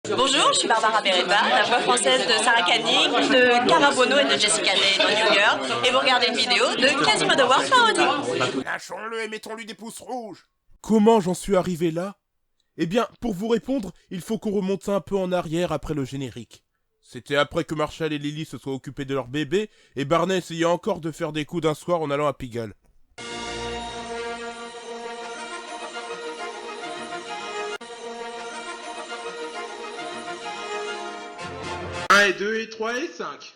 Bonjour, je suis Barbara Beretta, la voix française de Sarah Canning, de Cara Bono et de Jessica Day dans New Girl, et vous regardez une vidéo de Quasimodo World Parody. Lâchons-le et mettons-lui des pouces rouges. Comment j'en suis arrivé là? Eh bien, pour vous répondre, il faut qu'on remonte un peu en arrière après le générique. C'était après que Marshall et Lily se soient occupés de leur bébé, et Barney essayait encore de faire des coups d'un soir en allant à Pigalle. Un et 2 et 3 et 5.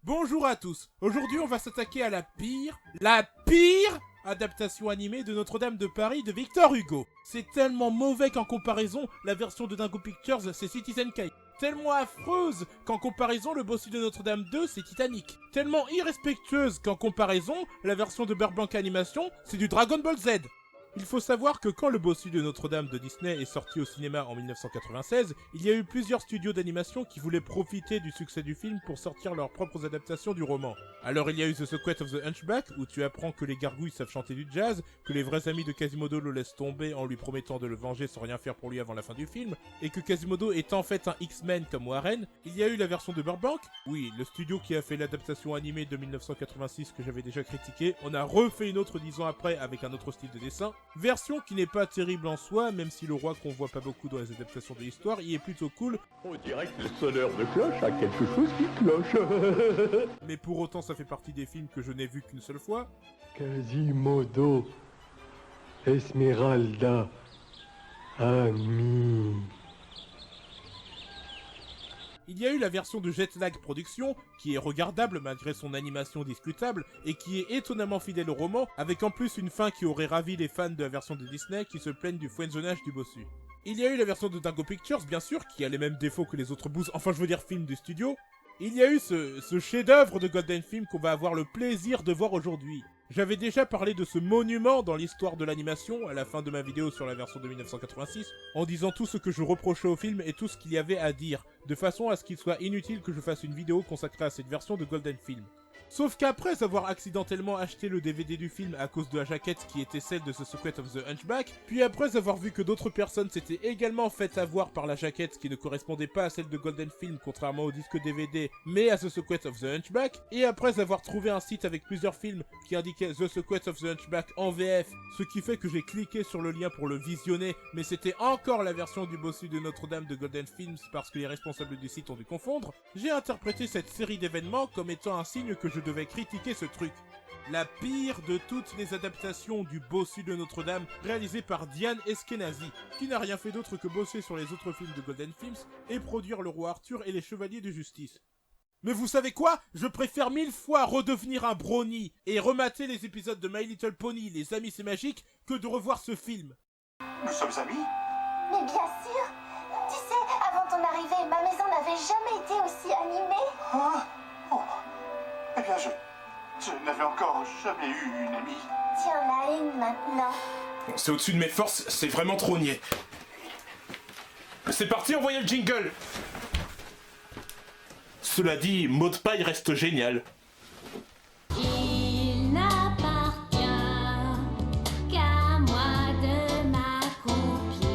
Bonjour à tous, aujourd'hui on va s'attaquer à la pire adaptation animée de Notre-Dame de Paris de Victor Hugo. C'est tellement mauvais qu'en comparaison, la version de Dingo Pictures c'est Citizen Kane. Tellement affreuse qu'en comparaison, le bossu de Notre-Dame 2 c'est Titanic. Tellement irrespectueuse qu'en comparaison, la version de Burbank Animation c'est du Dragon Ball Z. Il faut savoir que quand le bossu de Notre-Dame de Disney est sorti au cinéma en 1996, il y a eu plusieurs studios d'animation qui voulaient profiter du succès du film pour sortir leurs propres adaptations du roman. Alors il y a eu The Secret of the Hunchback, où tu apprends que les gargouilles savent chanter du jazz, que les vrais amis de Quasimodo le laissent tomber en lui promettant de le venger sans rien faire pour lui avant la fin du film, et que Quasimodo est en fait un X-Men comme Warren. Il y a eu la version de Burbank, oui, le studio qui a fait l'adaptation animée de 1986 que j'avais déjà critiqué, on a refait une autre 10 ans après avec un autre style de dessin. Version qui n'est pas terrible en soi, même si le roi qu'on voit pas beaucoup dans les adaptations de l'histoire, il est plutôt cool. On dirait que le sonneur de cloche a quelque chose qui cloche. Mais pour autant ça fait partie des films que je n'ai vu qu'une seule fois. Quasimodo, Esmeralda, ami. Il y a eu la version de Jetlag Productions, qui est regardable malgré son animation discutable, et qui est étonnamment fidèle au roman, avec en plus une fin qui aurait ravi les fans de la version de Disney qui se plaignent du fouenzonnage du bossu. Il y a eu la version de Dingo Pictures, bien sûr, qui a les mêmes défauts que les autres bouses, enfin je veux dire films du studio. Il y a eu ce chef-d'œuvre de Golden Film qu'on va avoir le plaisir de voir aujourd'hui. J'avais déjà parlé de ce monument dans l'histoire de l'animation à la fin de ma vidéo sur la version de 1986, en disant tout ce que je reprochais au film et tout ce qu'il y avait à dire, de façon à ce qu'il soit inutile que je fasse une vidéo consacrée à cette version de Golden Film. Sauf qu'après avoir accidentellement acheté le DVD du film à cause de la jaquette qui était celle de The Secret of the Hunchback, puis après avoir vu que d'autres personnes s'étaient également faites avoir par la jaquette qui ne correspondait pas à celle de Golden Film contrairement au disque DVD mais à The Secret of the Hunchback, et après avoir trouvé un site avec plusieurs films qui indiquait The Secret of the Hunchback en VF, ce qui fait que j'ai cliqué sur le lien pour le visionner, mais c'était encore la version du bossu de Notre-Dame de Golden Films parce que les responsables du site ont dû confondre, j'ai interprété cette série d'événements comme étant un signe que je devais critiquer ce truc. La pire de toutes les adaptations du bossu de Notre-Dame réalisée par Diane Eskenazi, qui n'a rien fait d'autre que bosser sur les autres films de Golden Films et produire Le Roi Arthur et les Chevaliers de Justice. Mais vous savez quoi? Je préfère 1000 fois redevenir un brownie et remater les épisodes de My Little Pony, Les Amis c'est magique, que de revoir ce film. Nous sommes amis? Mais bien sûr. Tu sais, avant ton arrivée, ma maison n'avait jamais été aussi animée. Hein? Oh. Eh bien, je n'avais encore jamais eu une amie. Tu en as une maintenant. C'est au-dessus de mes forces, c'est vraiment trop niais. C'est parti, envoyez le jingle. Cela dit, mot de paille reste génial. Il n'appartient qu'à moi de m'accomplir,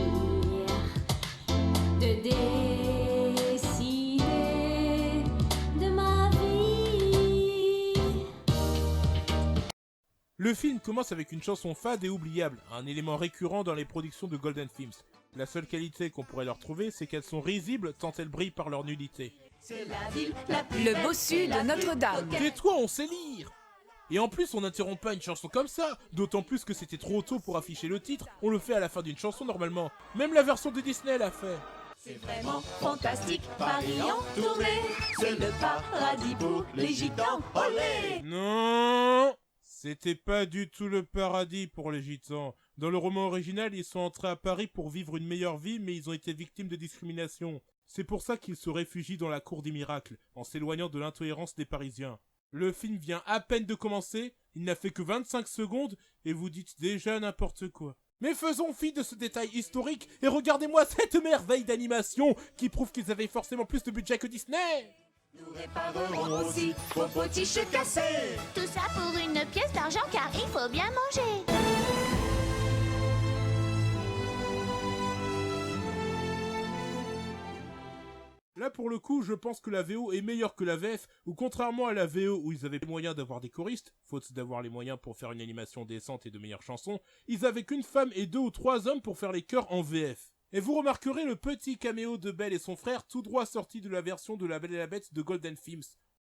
de décider de ma vie. Le film commence avec une chanson fade et oubliable, un élément récurrent dans les productions de Golden Films. La seule qualité qu'on pourrait leur trouver, c'est qu'elles sont risibles tant elles brillent par leur nudité. Le bossu de Notre-Dame. Tais-toi, on sait lire. Et en plus, on n'interrompt pas une chanson comme ça, d'autant plus que c'était trop tôt pour afficher le titre, on le fait à la fin d'une chanson normalement. Même la version de Disney l'a fait. C'est vraiment fantastique, Paris en tournée, c'est le paradis pour les gitans, olé! Non, c'était pas du tout le paradis pour les gitans. Dans le roman original, ils sont entrés à Paris pour vivre une meilleure vie, mais ils ont été victimes de discrimination. C'est pour ça qu'ils se réfugient dans la cour des miracles, en s'éloignant de l'intolérance des Parisiens. Le film vient à peine de commencer, il n'a fait que 25 secondes, et vous dites déjà n'importe quoi. Mais faisons fi de ce détail historique, et regardez-moi cette merveille d'animation, qui prouve qu'ils avaient forcément plus de budget que Disney. Nous réparerons aussi vos potiches cassés. Tout ça pour une pièce d'argent car il faut bien manger. Là pour le coup, je pense que la VO est meilleure que la VF, ou contrairement à la VO où ils avaient les moyens d'avoir des choristes, faute d'avoir les moyens pour faire une animation décente et de meilleures chansons, ils avaient qu'une femme et 2 ou 3 hommes pour faire les chœurs en VF. Et vous remarquerez le petit caméo de Belle et son frère tout droit sorti de la version de La Belle et la Bête de Golden Films.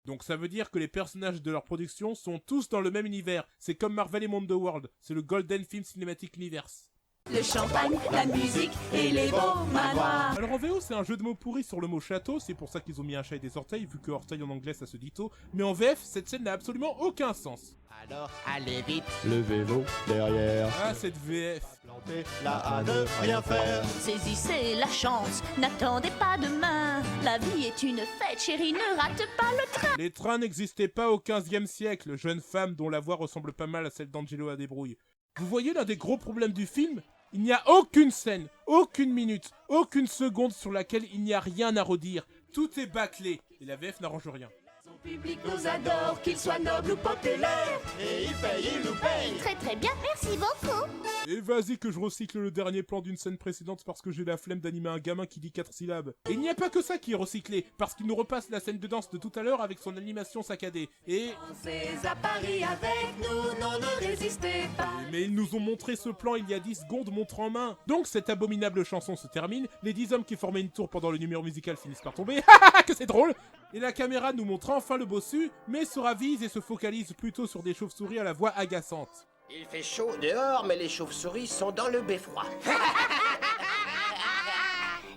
Donc ça veut dire que les personnages de leur production sont tous dans le même univers, c'est comme Marvel et Mondo World, c'est le Golden Film Cinematic Universe. Le champagne, la musique et les beaux manoirs. Alors en VO c'est un jeu de mots pourri sur le mot château, c'est pour ça qu'ils ont mis un chat et des orteils, vu que orteil en anglais ça se dit tôt, mais en VF cette scène n'a absolument aucun sens. Alors allez vite, Le vélo derrière. Ah cette VF. plantez là à ne rien faire. Saisissez la chance, n'attendez pas demain. La vie est une fête, chérie, ne rate pas le train. Les trains n'existaient pas au 15e siècle, jeune femme dont la voix ressemble pas mal à celle d'Angelo Adebrouille. Vous voyez l'un des gros problèmes du film ? Il n'y a aucune scène, aucune minute, aucune seconde sur laquelle il n'y a rien à redire. Tout est bâclé, et la VF n'arrange rien. Son public nous adore, qu'il soit noble ou populaire. Et il paye, il nous paye. Très très bien, merci beaucoup. Et vas-y que je recycle le dernier plan d'une scène précédente parce que j'ai la flemme d'animer un gamin qui dit 4 syllabes. Et il n'y a pas que ça qui est recyclé, parce qu'il nous repasse la scène de danse de tout à l'heure avec son animation saccadée. Et... Pensez à Paris avec nous, non ne résistez pas. Mais ils nous ont montré ce plan il y a 10 secondes montre en main. Donc cette abominable chanson se termine, les 10 hommes qui formaient une tour pendant le numéro musical finissent par tomber, que c'est drôle. Et la caméra nous montre enfin le bossu, mais se ravise et se focalise plutôt sur des chauves-souris à la voix agaçante. Il fait chaud dehors, mais les chauves-souris sont dans le beffroi.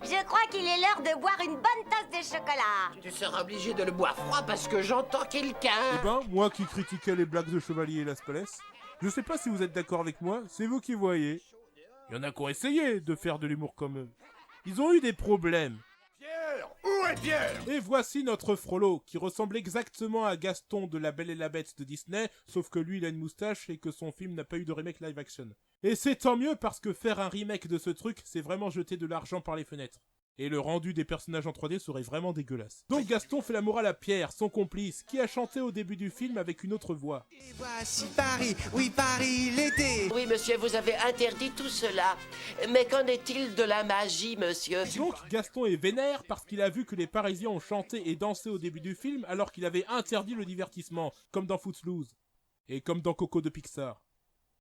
Je crois qu'il est l'heure de boire une bonne tasse de chocolat. Tu seras obligé de le boire froid parce que j'entends quelqu'un. Eh ben, moi qui critiquais les blagues de Chevalier et Las Palais, je sais pas si vous êtes d'accord avec moi, c'est vous qui voyez. Il y en a qui ont essayé de faire de l'humour comme eux. Ils ont eu des problèmes. Pierre, où est Pierre? Et voici notre Frollo, qui ressemble exactement à Gaston de La Belle et la Bête de Disney, sauf que lui il a une moustache et que son film n'a pas eu de remake live action. Et c'est tant mieux parce que faire un remake de ce truc, c'est vraiment jeter de l'argent par les fenêtres. Et le rendu des personnages en 3D serait vraiment dégueulasse. Donc Gaston fait la morale à Pierre, son complice, qui a chanté au début du film avec une autre voix. Et voici Paris, oui Paris l'été. Oui, monsieur, vous avez interdit tout cela. Mais qu'en est-il de la magie, monsieur? Donc Gaston est vénère parce qu'il a vu que les Parisiens ont chanté et dansé au début du film alors qu'il avait interdit le divertissement, comme dans Footloose. Et comme dans Coco de Pixar.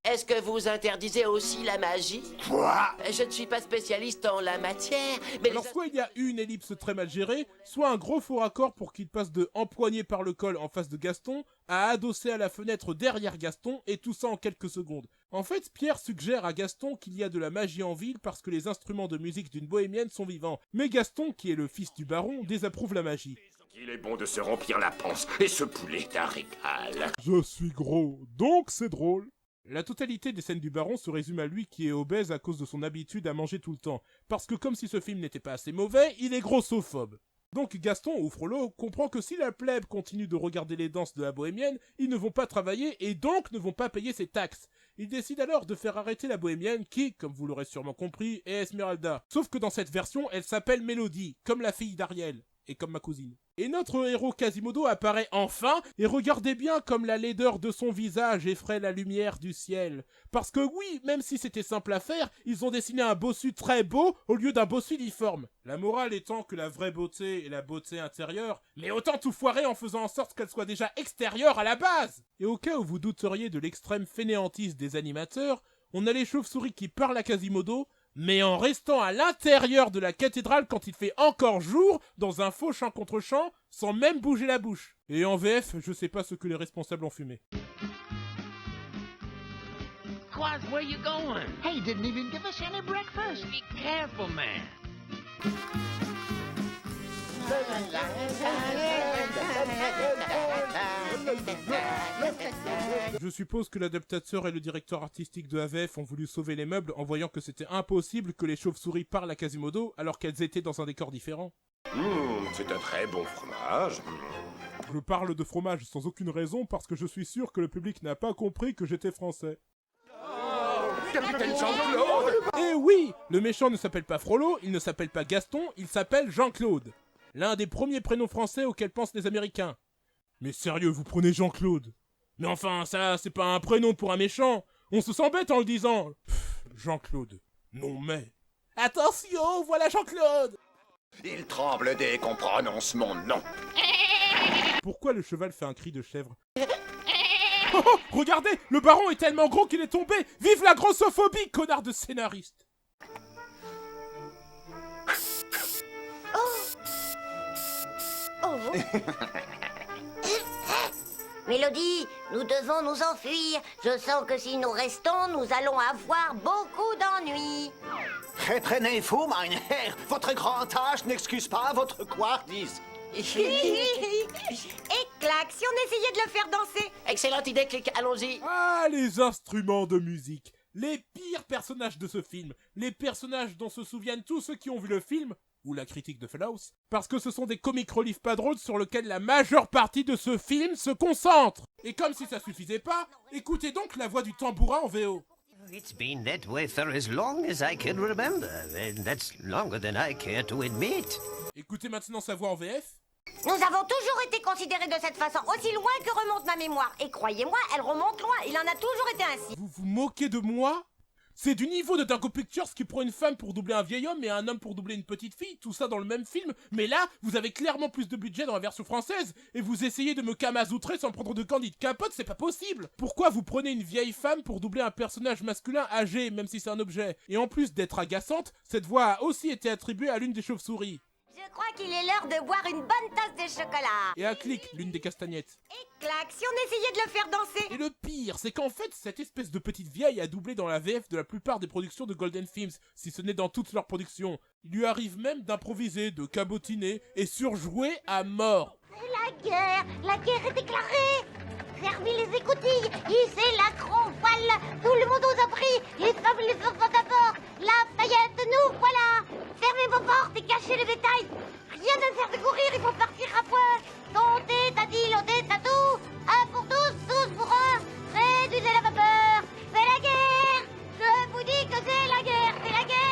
Est-ce que vous interdisez aussi la magie? Quoi? Je ne suis pas spécialiste en la matière, mais... Alors soit il y a une ellipse très mal gérée, soit un gros faux raccord pour qu'il passe de empoigné par le col en face de Gaston à adossé à la fenêtre derrière Gaston, et tout ça en quelques secondes. En fait, Pierre suggère à Gaston qu'il y a de la magie en ville parce que les instruments de musique d'une bohémienne sont vivants. Mais Gaston, qui est le fils du baron, désapprouve la magie. Il est bon de se remplir la panse, et ce poulet est un régal. Je suis gros, donc c'est drôle. La totalité des scènes du baron se résume à lui qui est obèse à cause de son habitude à manger tout le temps, parce que comme si ce film n'était pas assez mauvais, il est grossophobe. Donc Gaston ou Frollo comprend que si la plèbe continue de regarder les danses de la bohémienne, ils ne vont pas travailler et donc ne vont pas payer ses taxes. Il décide alors de faire arrêter la bohémienne qui, comme vous l'aurez sûrement compris, est Esmeralda. Sauf que dans cette version, elle s'appelle Mélodie, comme la fille d'Ariel, et comme ma cousine. Et notre héros Quasimodo apparaît enfin, et regardez bien comme la laideur de son visage effraie la lumière du ciel. Parce que oui, même si c'était simple à faire, ils ont dessiné un bossu très beau au lieu d'un bossu difforme. La morale étant que la vraie beauté est la beauté intérieure, mais autant tout foirer en faisant en sorte qu'elle soit déjà extérieure à la base. Et au cas où vous douteriez de l'extrême fainéantise des animateurs, on a les chauves-souris qui parlent à Quasimodo, mais en restant à l'intérieur de la cathédrale quand il fait encore jour, dans un faux chant contre chant, sans même bouger la bouche. Et en VF, je sais pas ce que les responsables ont fumé. Quaz, where you going? Hey, didn't even give us any breakfast. Be careful, man. Je suppose que l'adaptateur et le directeur artistique de AVF ont voulu sauver les meubles en voyant que c'était impossible que les chauves-souris parlent à Quasimodo alors qu'elles étaient dans un décor différent. C'est un très bon fromage. Je parle de fromage sans aucune raison parce que je suis sûr que le public n'a pas compris que j'étais français. Capitaine Jean-Claude! Eh oui, le méchant ne s'appelle pas Frollo, il ne s'appelle pas Gaston, il s'appelle Jean-Claude. L'un des premiers prénoms français auxquels pensent les Américains. Mais sérieux, vous prenez Jean-Claude? Mais enfin, ça, c'est pas un prénom pour un méchant. On se sent bête en le disant. Jean-Claude. Non mais... Attention, voilà Jean-Claude! Il tremble dès qu'on prononce mon nom. Pourquoi le cheval fait un cri de chèvre? Oh, oh, regardez, le baron est tellement gros qu'il est tombé. Vive la grossophobie, connard de scénariste! Mélodie, nous devons nous enfuir. Je sens que si nous restons, nous allons avoir beaucoup d'ennuis. Reprenez-vous, mein Herr. Votre grand âge n'excuse pas votre couardise. Et clac, si on essayait de le faire danser. Excellente idée, Clic, allons-y. Ah, les instruments de musique. Les pires personnages de ce film. Les personnages dont se souviennent tous ceux qui ont vu le film, ou la critique de Fellows, parce que ce sont des comic relief pas drôles sur lesquels la majeure partie de ce film se concentre. Et comme si ça suffisait pas, écoutez donc la voix du tambourin en VO. It's been that way for as long as I can remember, and that's longer than I care to admit. Écoutez maintenant sa voix en VF. Nous avons toujours été considérés de cette façon, aussi loin que remonte ma mémoire. Et croyez-moi, elle remonte loin, il en a toujours été ainsi. Vous vous moquez de moi? C'est du niveau de Dingo Pictures qui prend une femme pour doubler un vieil homme et un homme pour doubler une petite fille, tout ça dans le même film, mais là, vous avez clairement plus de budget dans la version française, et vous essayez de me kamazoutrer sans prendre de candide capote, c'est pas possible. Pourquoi vous prenez une vieille femme pour doubler un personnage masculin âgé, même si c'est un objet? Et en plus d'être agaçante, cette voix a aussi été attribuée à l'une des chauves-souris. Je crois qu'il est l'heure de boire une bonne tasse de chocolat. Et à Clic, l'une des castagnettes. Et clac, si on essayait de le faire danser. Et le pire, c'est qu'en fait, cette espèce de petite vieille a doublé dans la VF de la plupart des productions de Golden Films, si ce n'est dans toutes leurs productions. Il lui arrive même d'improviser, de cabotiner et surjouer à mort. C'est la guerre est déclarée. Fermez les écoutilles, hissez la grand voile, tout le monde aux abris, les femmes et les enfants d'abord, la paillette, nous voilà. Fermez vos portes et cachez le détail. Rien ne sert de courir, il faut partir à point. Tentez, t'as dit, l'odé, t'as tout. Un pour tous, tous pour un. Réduisez la vapeur, c'est la guerre. Je vous dis que c'est la guerre, c'est la guerre.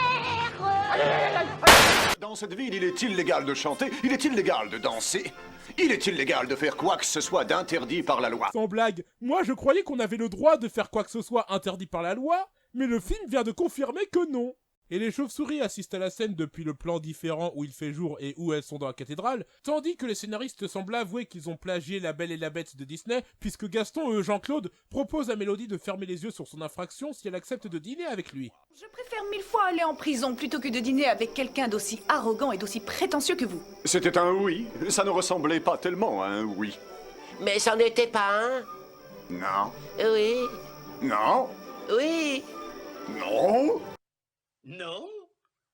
Dans cette ville, il est illégal de chanter, il est illégal de danser. Il est illégal de faire quoi que ce soit d'interdit par la loi. Sans blague, moi je croyais qu'on avait le droit de faire quoi que ce soit interdit par la loi, mais le film vient de confirmer que non. Et les chauves-souris assistent à la scène depuis le plan différent où il fait jour et où elles sont dans la cathédrale, tandis que les scénaristes semblent avouer qu'ils ont plagié La Belle et la Bête de Disney, puisque Gaston, Jean-Claude, propose à Mélodie de fermer les yeux sur son infraction si elle accepte de dîner avec lui. Je préfère 1000 fois aller en prison plutôt que de dîner avec quelqu'un d'aussi arrogant et d'aussi prétentieux que vous. C'était un oui, ça ne ressemblait pas tellement à un oui. Mais c'en était pas un. Non. Oui. Non. Oui. Non. Non.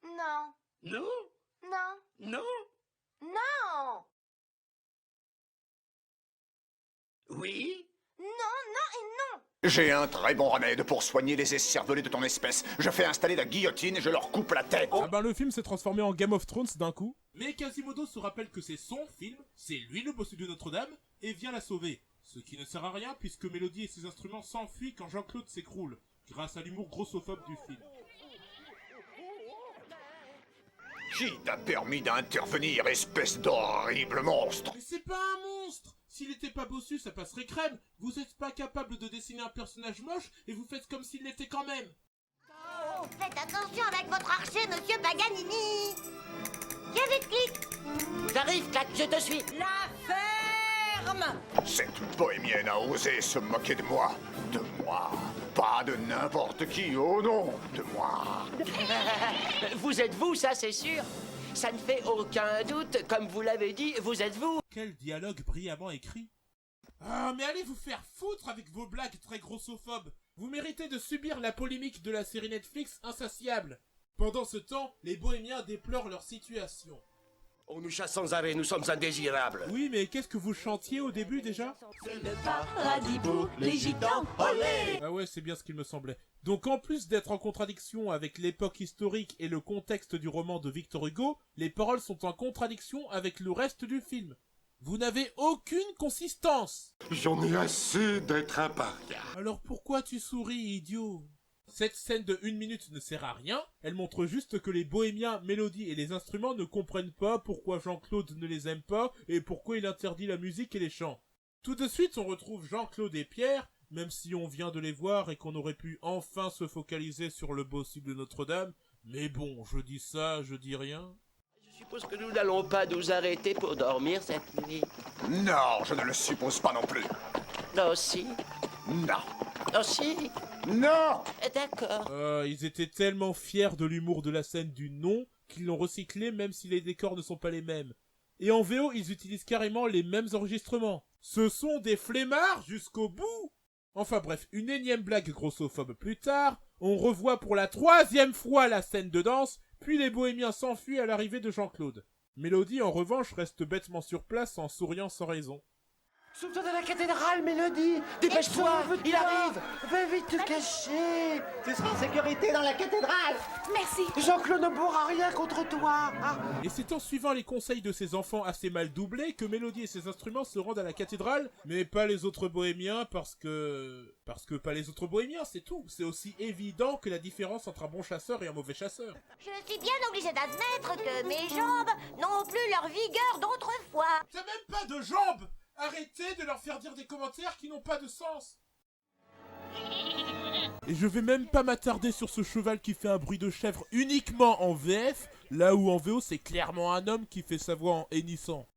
Non. Non. Non. Non. Non. Oui. Non, non et non. J'ai un très bon remède pour soigner les escervelés de ton espèce. Je fais installer la guillotine et je leur coupe la tête. Ah ben le film s'est transformé en Game of Thrones d'un coup. Mais Quasimodo se rappelle que c'est son film, c'est lui le bossu de Notre-Dame, et vient la sauver. Ce qui ne sert à rien puisque Mélodie et ses instruments s'enfuient quand Jean-Claude s'écroule, grâce à l'humour grossophobe du film. Qui t'a permis d'intervenir, espèce d'horrible monstre? Mais c'est pas un monstre! S'il était pas bossu, ça passerait crème. Vous êtes pas capable de dessiner un personnage moche et vous faites comme s'il l'était quand même. Oh, faites attention avec votre archer, monsieur Paganini. Viens vite, Clic. J'arrive, Clac, je te suis. La ferme. Cette bohémienne a osé se moquer de moi. De moi. Pas de n'importe qui, oh non, de moi. Vous êtes vous, ça c'est sûr. Ça ne fait aucun doute, comme vous l'avez dit, vous êtes vous. Quel dialogue brillamment écrit. Ah, mais allez vous faire foutre avec vos blagues très grossophobes. Vous méritez de subir la polémique de la série Netflix insatiable. Pendant ce temps, les bohémiens déplorent leur situation. On nous chasse sans arrêt, nous sommes indésirables. Oui, mais qu'est-ce que vous chantiez au début déjà? C'est le paradis pour les gitans, olé! Ah ouais, c'est bien ce qu'il me semblait. Donc en plus d'être en contradiction avec l'époque historique et le contexte du roman de Victor Hugo, les paroles sont en contradiction avec le reste du film. Vous n'avez aucune consistance. J'en ai assez d'être un paria. Alors pourquoi tu souris, idiot? Cette scène de 1 minute ne sert à rien, elle montre juste que les bohémiens, mélodies et les instruments ne comprennent pas pourquoi Jean-Claude ne les aime pas et pourquoi il interdit la musique et les chants. Tout de suite on retrouve Jean-Claude et Pierre, même si on vient de les voir et qu'on aurait pu enfin se focaliser sur le beau cible de Notre-Dame, mais bon, je dis ça, je dis rien. Je suppose que nous n'allons pas nous arrêter pour dormir cette nuit. Non, je ne le suppose pas non plus. Non, si. Non. Non, si. Non. D'accord. Ils étaient tellement fiers de l'humour de la scène du non qu'ils l'ont recyclé même si les décors ne sont pas les mêmes. Et en VO, ils utilisent carrément les mêmes enregistrements. Ce sont des flemmards jusqu'au bout. Enfin bref, une énième blague grossophobe plus tard, on revoit pour la 3e fois la scène de danse, puis les bohémiens s'enfuient à l'arrivée de Jean-Claude. Mélodie, en revanche, reste bêtement sur place en souriant sans raison. Sauve-toi de la cathédrale, Mélodie! Dépêche-toi! Il arrive! Va vite te cacher! Tu seras en sécurité dans la cathédrale! Merci! Jean-Claude ne pourra rien contre toi! Ah. Et c'est en suivant les conseils de ses enfants assez mal doublés que Mélodie et ses instruments se rendent à la cathédrale, mais pas les autres bohémiens parce que pas les autres bohémiens, c'est tout. C'est aussi évident que la différence entre un bon chasseur et un mauvais chasseur. Je suis bien obligée d'admettre que mes jambes n'ont plus leur vigueur d'autrefois. T'as même pas de jambes! Arrêtez de leur faire dire des commentaires qui n'ont pas de sens. Et je vais même pas m'attarder sur ce cheval qui fait un bruit de chèvre uniquement en VF, là où en VO c'est clairement un homme qui fait sa voix en hennissant.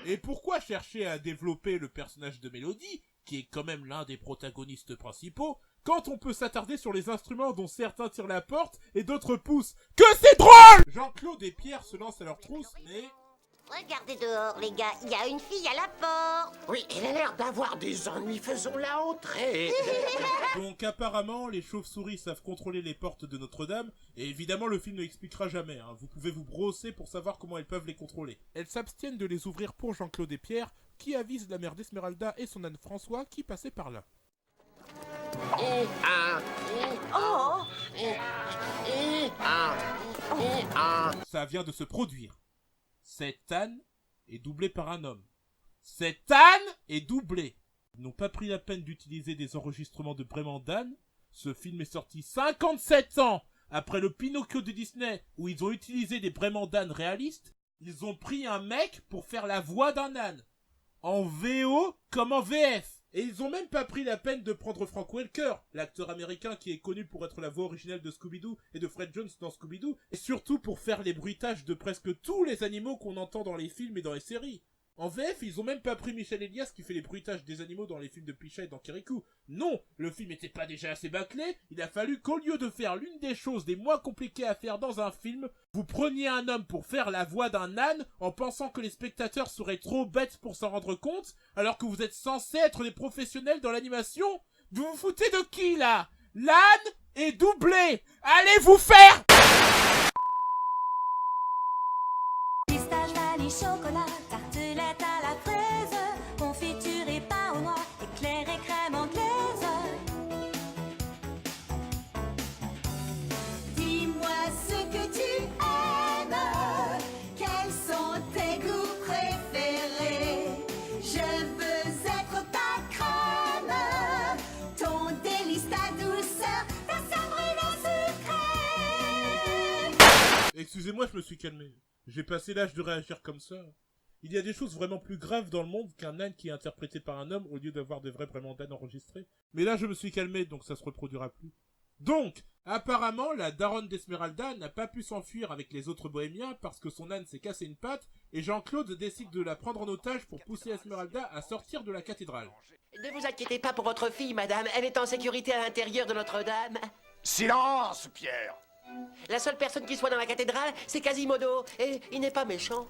Et pourquoi chercher à développer le personnage de Mélodie, qui est quand même l'un des protagonistes principaux, quand on peut s'attarder sur les instruments dont certains tirent la porte et d'autres poussent? Que c'est drôle! Jean-Claude et Pierre se lancent à leur trousse, mais... Regardez dehors, les gars, il y a une fille à la porte. Oui, elle a l'air d'avoir des ennuis, faisons-la entrer. Donc apparemment, les chauves-souris savent contrôler les portes de Notre-Dame, et évidemment le film ne l'expliquera jamais, hein. Vous pouvez vous brosser pour savoir comment elles peuvent les contrôler. Elles s'abstiennent de les ouvrir pour Jean-Claude et Pierre, qui avisent la mère d'Esmeralda et son âne François qui passaient par là. Ça vient de se produire. Cet âne est doublé par un homme. Cet âne est doublé. Ils n'ont pas pris la peine d'utiliser des enregistrements de braiements d'âne. Ce film est sorti 57 ans après le Pinocchio de Disney où ils ont utilisé des braiements d'âne réalistes. Ils ont pris un mec pour faire la voix d'un âne. En VO comme en VF. Et ils ont même pas pris la peine de prendre Frank Welker, l'acteur américain qui est connu pour être la voix originale de Scooby-Doo et de Fred Jones dans Scooby-Doo, et surtout pour faire les bruitages de presque tous les animaux qu'on entend dans les films et dans les séries. En VF, ils ont même pas pris Michel Elias qui fait les bruitages des animaux dans les films de Picha et dans Kirikou. Non, le film était pas déjà assez bâclé, il a fallu qu'au lieu de faire l'une des choses les moins compliquées à faire dans un film, vous preniez un homme pour faire la voix d'un âne en pensant que les spectateurs seraient trop bêtes pour s'en rendre compte, alors que vous êtes censés être des professionnels dans l'animation. Vous vous foutez de qui là? L'âne est doublé. Allez vous faire! Pistache, vanille, chocolat, tartelette à la fraise, confiture et pain au noix, éclair et crème anglaise. Dis-moi ce que tu aimes, quels sont tes goûts préférés. Je veux être ta crème, ton délice, ta douceur, ta sabrina sucrée. Excusez-moi, je me suis calmé. J'ai passé l'âge de réagir comme ça. Il y a des choses vraiment plus graves dans le monde qu'un âne qui est interprété par un homme au lieu d'avoir des vrais braiements d'âne enregistrés. Mais là, je me suis calmé, donc ça se reproduira plus. Donc, apparemment, la daronne d'Esmeralda n'a pas pu s'enfuir avec les autres bohémiens parce que son âne s'est cassé une patte et Jean-Claude décide de la prendre en otage pour pousser Esmeralda à sortir de la cathédrale. Ne vous inquiétez pas pour votre fille, madame. Elle est en sécurité à l'intérieur de Notre-Dame. Silence, Pierre. La seule personne qui soit dans la cathédrale, c'est Quasimodo. Et il n'est pas méchant.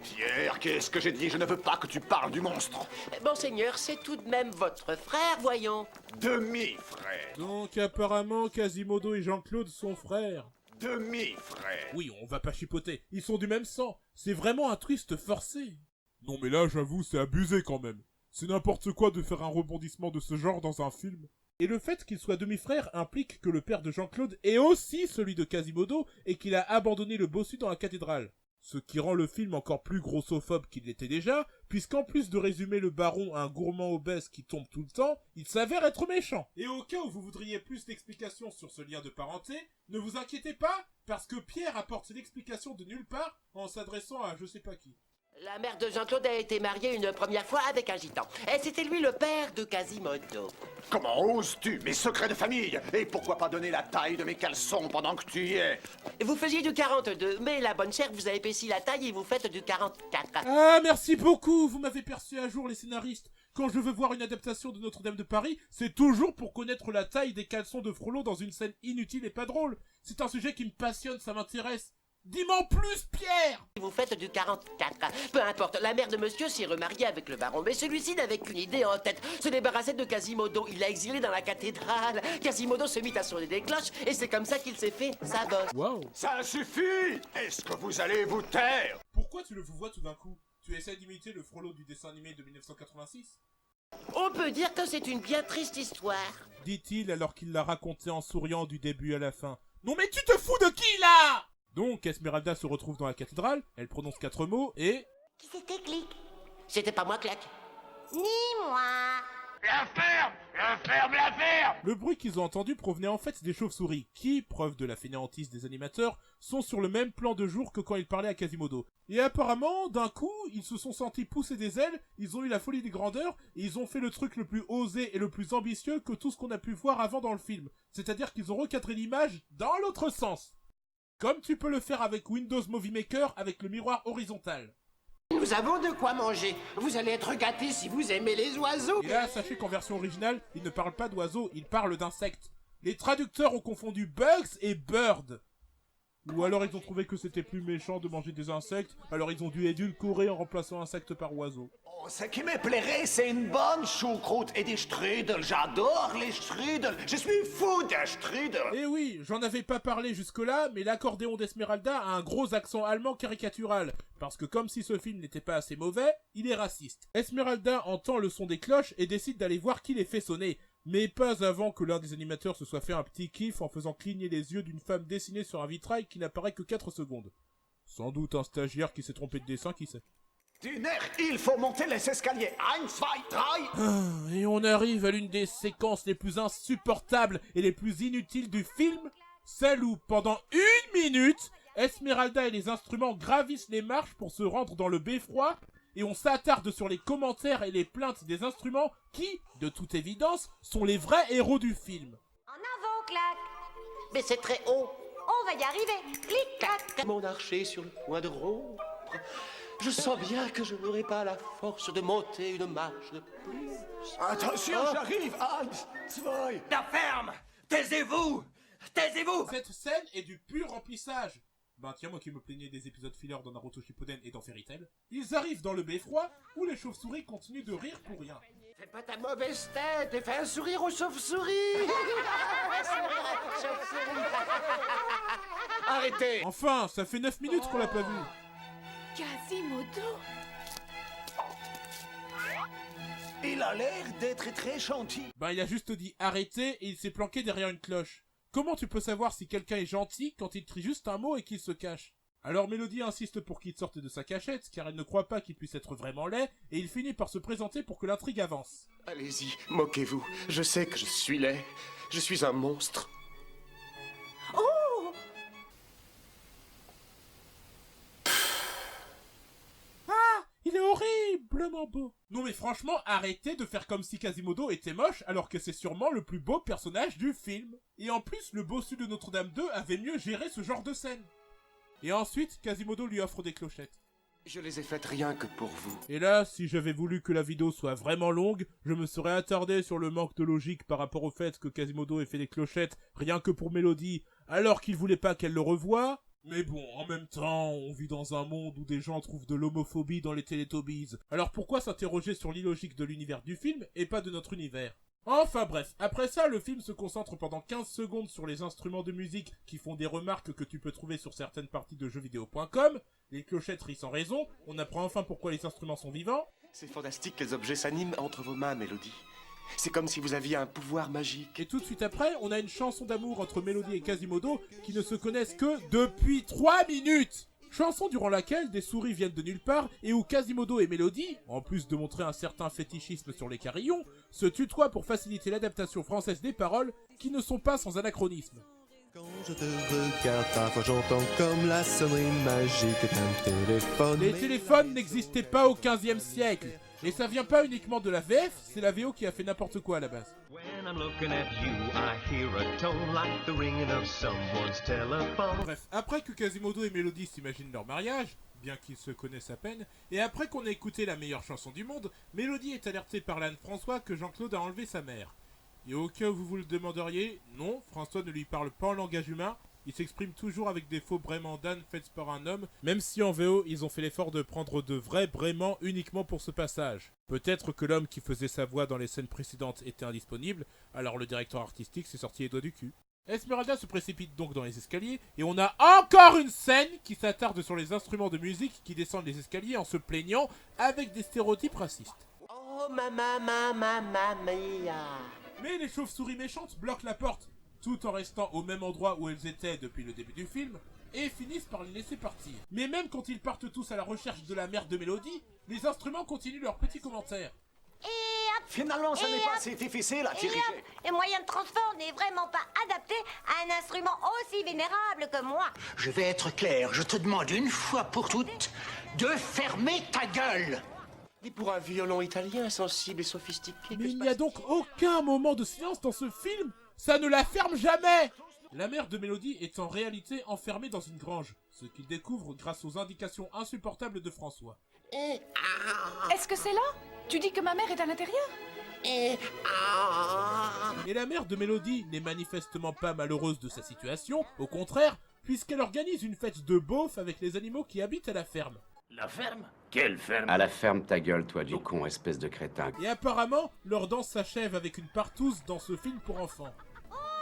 Pierre, qu'est-ce que j'ai dit? Je ne veux pas que tu parles du monstre. Monseigneur, c'est tout de même votre frère, voyons. Demi-frère. Donc apparemment, Quasimodo et Jean-Claude sont frères. Demi-frère. Oui, on va pas chipoter, ils sont du même sang. C'est vraiment un twist forcé. Non mais là, j'avoue, c'est abusé quand même. C'est n'importe quoi de faire un rebondissement de ce genre dans un film. Et le fait qu'il soit demi-frère implique que le père de Jean-Claude est aussi celui de Quasimodo et qu'il a abandonné le bossu dans la cathédrale. Ce qui rend le film encore plus grossophobe qu'il l'était déjà, puisqu'en plus de résumer le baron à un gourmand obèse qui tombe tout le temps, il s'avère être méchant. Et au cas où vous voudriez plus d'explications sur ce lien de parenté, ne vous inquiétez pas, parce que Pierre apporte l'explication de nulle part en s'adressant à je sais pas qui. La mère de Jean-Claude a été mariée une première fois avec un gitan. Et c'était lui le père de Quasimodo. Comment oses-tu, mes secrets de famille? Et pourquoi pas donner la taille de mes caleçons pendant que tu y es? Vous faisiez du 42, mais la bonne chère vous a épaissi la taille et vous faites du 44. Ah, merci beaucoup, vous m'avez perçu à jour les scénaristes. Quand je veux voir une adaptation de Notre-Dame de Paris, c'est toujours pour connaître la taille des caleçons de Frollo dans une scène inutile et pas drôle. C'est un sujet qui me passionne, ça m'intéresse. Dis-moi plus, Pierre! Vous faites du 44. Peu importe, la mère de monsieur s'est remariée avec le baron, mais celui-ci n'avait qu'une idée en tête, se débarrasser de Quasimodo. Il l'a exilé dans la cathédrale. Quasimodo se mit à sonner des cloches, et c'est comme ça qu'il s'est fait sa bosse. Wow. Ça suffit! Est-ce que vous allez vous taire? Pourquoi tu le vois tout d'un coup? Tu essaies d'imiter le Frollo du dessin animé de 1986? On peut dire que c'est une bien triste histoire. Dit-il alors qu'il l'a raconté en souriant du début à la fin. Non mais tu te fous de qui, là? Donc, Esmeralda se retrouve dans la cathédrale, elle prononce 4 mots et... Qui c'était, Clic? C'était pas moi, Clac. Ni moi. La ferme! La ferme, la ferme! Le bruit qu'ils ont entendu provenait en fait des chauves-souris, qui, preuve de la fainéantise des animateurs, sont sur le même plan de jour que quand ils parlaient à Quasimodo. Et apparemment, d'un coup, ils se sont sentis pousser des ailes, ils ont eu la folie des grandeurs, et ils ont fait le truc le plus osé et le plus ambitieux que tout ce qu'on a pu voir avant dans le film. C'est-à-dire qu'ils ont recadré l'image dans l'autre sens. Comme tu peux le faire avec Windows Movie Maker avec le miroir horizontal. Nous avons de quoi manger. Vous allez être gâtés si vous aimez les oiseaux. Et là, sachez qu'en version originale, ils ne parlent pas d'oiseaux, ils parlent d'insectes. Les traducteurs ont confondu bugs et bird. Ou alors ils ont trouvé que c'était plus méchant de manger des insectes, alors ils ont dû édulcorer en remplaçant insecte par oiseau. Oh, ce qui me plairait, c'est une bonne choucroute et des strudels. J'adore les strudels. Je suis fou des strudels. Eh oui, j'en avais pas parlé jusque-là, mais l'accordéon d'Esmeralda a un gros accent allemand caricatural. Parce que comme si ce film n'était pas assez mauvais, il est raciste. Esmeralda entend le son des cloches et décide d'aller voir qui les fait sonner. Mais pas avant que l'un des animateurs se soit fait un petit kiff en faisant cligner les yeux d'une femme dessinée sur un vitrail qui n'apparaît que 4 secondes. Sans doute un stagiaire qui s'est trompé de dessin, qui sait. Dîner, il faut monter les escaliers. 1, 2, 3. Et on arrive à l'une des séquences les plus insupportables et les plus inutiles du film, celle où, pendant 1 minute, Esmeralda et les instruments gravissent les marches pour se rendre dans le beffroi, et on s'attarde sur les commentaires et les plaintes des instruments qui, de toute évidence, sont les vrais héros du film. En avant, Clac. Mais c'est très haut. On va y arriver. Clic, clac. Mon archer sur le point de rompre. Je sens bien que je n'aurai pas la force de monter une marche de plus. Attention, j'arrive. 1, 2. La ferme! Taisez-vous! Taisez-vous! Cette scène est du pur remplissage. Ben tiens, moi qui me plaignais des épisodes filler dans Naruto Shippuden et dans Fairy Tail, ils arrivent dans le beffroi où les chauves-souris continuent de rire pour rien. Fais pas ta mauvaise tête et fais un sourire aux chauves-souris! Arrêtez. Enfin, ça fait 9 minutes qu'on l'a pas vu. Quasimodo. Il a l'air d'être très gentil. Ben il a juste dit arrêtez et il s'est planqué derrière une cloche. Comment tu peux savoir si quelqu'un est gentil quand il crie juste un mot et qu'il se cache? Alors Mélodie insiste pour qu'il sorte de sa cachette, car elle ne croit pas qu'il puisse être vraiment laid, et il finit par se présenter pour que l'intrigue avance. Allez-y, moquez-vous. Je sais que je suis laid. Je suis un monstre. Oh! Ah! Il est horriblement beau! Non mais franchement, arrêtez de faire comme si Quasimodo était moche, alors que c'est sûrement le plus beau personnage du film. Et en plus, le bossu de Notre-Dame 2 avait mieux géré ce genre de scène. Et ensuite, Quasimodo lui offre des clochettes. Je les ai faites rien que pour vous. Et là, si j'avais voulu que la vidéo soit vraiment longue, je me serais attardé sur le manque de logique par rapport au fait que Quasimodo ait fait des clochettes rien que pour Mélodie, alors qu'il voulait pas qu'elle le revoie. Mais bon, en même temps, on vit dans un monde où des gens trouvent de l'homophobie dans les Teletubbies. Alors pourquoi s'interroger sur l'illogique de l'univers du film et pas de notre univers? Enfin bref, après ça, le film se concentre pendant 15 secondes sur les instruments de musique qui font des remarques que tu peux trouver sur certaines parties de jeuxvideo.com, les clochettes rient sans raison, on apprend enfin pourquoi les instruments sont vivants. C'est fantastique que les objets s'animent entre vos mains, Mélodie. C'est comme si vous aviez un pouvoir magique. Et tout de suite après, on a une chanson d'amour entre Mélodie et Quasimodo qui ne se connaissent que depuis 3 minutes. Chanson durant laquelle des souris viennent de nulle part et où Quasimodo et Mélodie, en plus de montrer un certain fétichisme sur les carillons, se tutoient pour faciliter l'adaptation française des paroles qui ne sont pas sans anachronisme. Quand je te regarde, parfois j'entends comme la sonnerie magique d'un téléphone. Les téléphones n'existaient pas au 15e siècle. Et ça vient pas uniquement de la VF, c'est la VO qui a fait n'importe quoi à la base. Bref, après que Quasimodo et Mélodie s'imaginent leur mariage, bien qu'ils se connaissent à peine, et après qu'on ait écouté la meilleure chanson du monde, Mélodie est alertée par l'Anne-François que Jean-Claude a enlevé sa mère. Et au cas où vous vous le demanderiez, non, François ne lui parle pas en langage humain, il s'exprime toujours avec des faux braiements d'âne faits par un homme, même si en VO, ils ont fait l'effort de prendre de vrais braiements uniquement pour ce passage. Peut-être que l'homme qui faisait sa voix dans les scènes précédentes était indisponible, alors le directeur artistique s'est sorti les doigts du cul. Esmeralda se précipite donc dans les escaliers, et on a encore une scène qui s'attarde sur les instruments de musique qui descendent les escaliers en se plaignant avec des stéréotypes racistes. Oh, mamma mia. Mais les chauves-souris méchantes bloquent la porte, tout en restant au même endroit où elles étaient depuis le début du film, et finissent par les laisser partir. Mais même quand ils partent tous à la recherche de la mère de Mélodie, les instruments continuent leurs petits commentaires. Finalement, ça n'est pas assez difficile à diriger. Les moyens de transport n'est vraiment pas adapté à un instrument aussi vénérable que moi. Je vais être clair, je te demande une fois pour toutes de fermer ta gueule. Et pour un violon italien sensible et sophistiqué... Mais il n'y a donc aucun moment de silence dans ce film. Ça ne la ferme jamais. La mère de Mélodie est en réalité enfermée dans une grange, ce qu'il découvre grâce aux indications insupportables de François. Est-ce que c'est là? Tu dis que ma mère est à l'intérieur? Et la mère de Mélodie n'est manifestement pas malheureuse de sa situation, au contraire, puisqu'elle organise une fête de beauf avec les animaux qui habitent à la ferme. La ferme? Quelle ferme? À la ferme ta gueule, toi du con, espèce de crétin. Et apparemment, leur danse s'achève avec une partouze dans ce film pour enfants.